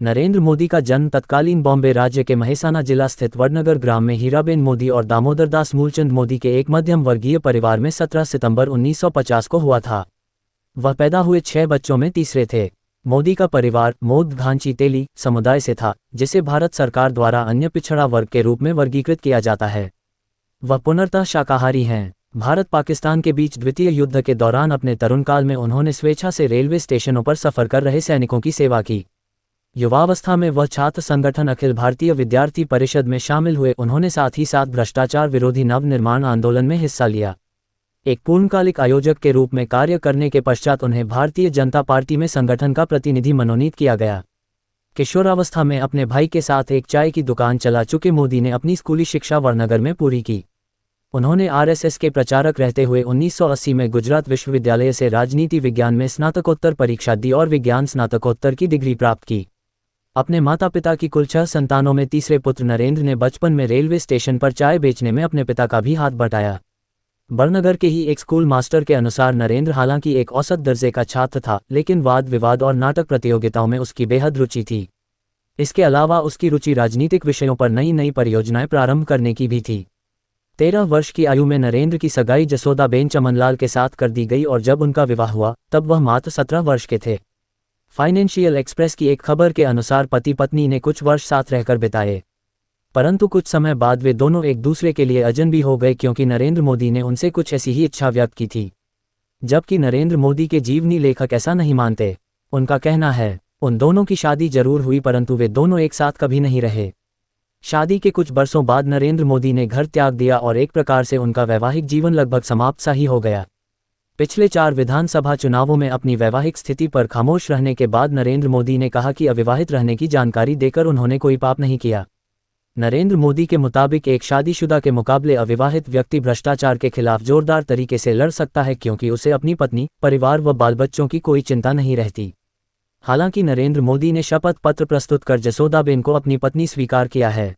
नरेंद्र मोदी का जन्म तत्कालीन बॉम्बे राज्य के महिसाना जिला स्थित वडनगर ग्राम में हीराबेन मोदी और दामोदर दास मूलचंद मोदी के एक मध्यम वर्गीय परिवार में 17 सितंबर 1950 को हुआ था। वह पैदा हुए 6 बच्चों में तीसरे थे। मोदी का परिवार मोद घांची तेली समुदाय से था, जिसे भारत सरकार द्वारा अन्य पिछड़ा वर्ग के रूप में वर्गीकृत किया जाता है। वह पूर्णतः शाकाहारी हैं। भारत पाकिस्तान के बीच द्वितीय युद्ध के दौरान अपने तरुण काल में उन्होंने स्वेच्छा से रेलवे स्टेशनों पर सफर कर रहे सैनिकों की सेवा की। युवावस्था में वह छात्र संगठन अखिल भारतीय विद्यार्थी परिषद में शामिल हुए। उन्होंने साथ ही साथ भ्रष्टाचार विरोधी नवनिर्माण आंदोलन में हिस्सा लिया। एक पूर्णकालिक आयोजक के रूप में कार्य करने के पश्चात उन्हें भारतीय जनता पार्टी में संगठन का प्रतिनिधि मनोनीत किया गया। किशोरावस्था में अपने भाई के साथ एक चाय की दुकान चला चुके मोदी ने अपनी स्कूली शिक्षा वडनगर में पूरी की। उन्होंने आरएसएस के प्रचारक रहते हुए 1980 में गुजरात विश्वविद्यालय से राजनीति विज्ञान में स्नातकोत्तर परीक्षा दी और विज्ञान स्नातकोत्तर की डिग्री प्राप्त की। अपने माता पिता की कुल 6 संतानों में तीसरे पुत्र नरेंद्र ने बचपन में रेलवे स्टेशन पर चाय बेचने में अपने पिता का भी हाथ बटाया। बड़नगर के ही एक स्कूल मास्टर के अनुसार नरेंद्र हालांकि एक औसत दर्जे का छात्र था, लेकिन वाद विवाद और नाटक प्रतियोगिताओं में उसकी बेहद रुचि थी। इसके अलावा उसकी रुचि राजनीतिक विषयों पर नई नई परियोजनाएं प्रारंभ करने की भी थी। 13 वर्ष की आयु में नरेंद्र की सगाई जसोदाबेन चमनलाल के साथ कर दी गई और जब उनका विवाह हुआ तब वह मात्र 17 वर्ष के थे। फाइनेंशियल एक्सप्रेस की एक खबर के अनुसार पति पत्नी ने कुछ वर्ष साथ रहकर बिताए, परंतु कुछ समय बाद वे दोनों एक दूसरे के लिए अजनबी हो गए क्योंकि नरेंद्र मोदी ने उनसे कुछ ऐसी ही इच्छा व्यक्त की थी, जबकि नरेंद्र मोदी के जीवनी लेखक ऐसा नहीं मानते। उनका कहना है, उन दोनों की शादी जरूर हुई परंतु वे दोनों एक साथ कभी नहीं रहे। शादी के कुछ बरसों बाद नरेंद्र मोदी ने घर त्याग दिया और एक प्रकार से उनका वैवाहिक जीवन लगभग समाप्त सा ही हो गया। पिछले 4 विधानसभा चुनावों में अपनी वैवाहिक स्थिति पर खामोश रहने के बाद नरेंद्र मोदी ने कहा कि अविवाहित रहने की जानकारी देकर उन्होंने कोई पाप नहीं किया। नरेंद्र मोदी के मुताबिक एक शादीशुदा के मुकाबले अविवाहित व्यक्ति भ्रष्टाचार के खिलाफ जोरदार तरीके से लड़ सकता है क्योंकि उसे अपनी पत्नी, परिवार व बाल बच्चों की कोई चिंता नहीं रहती। हालांकि नरेंद्र मोदी ने शपथ पत्र प्रस्तुत कर जसोदाबेन को अपनी पत्नी स्वीकार किया है।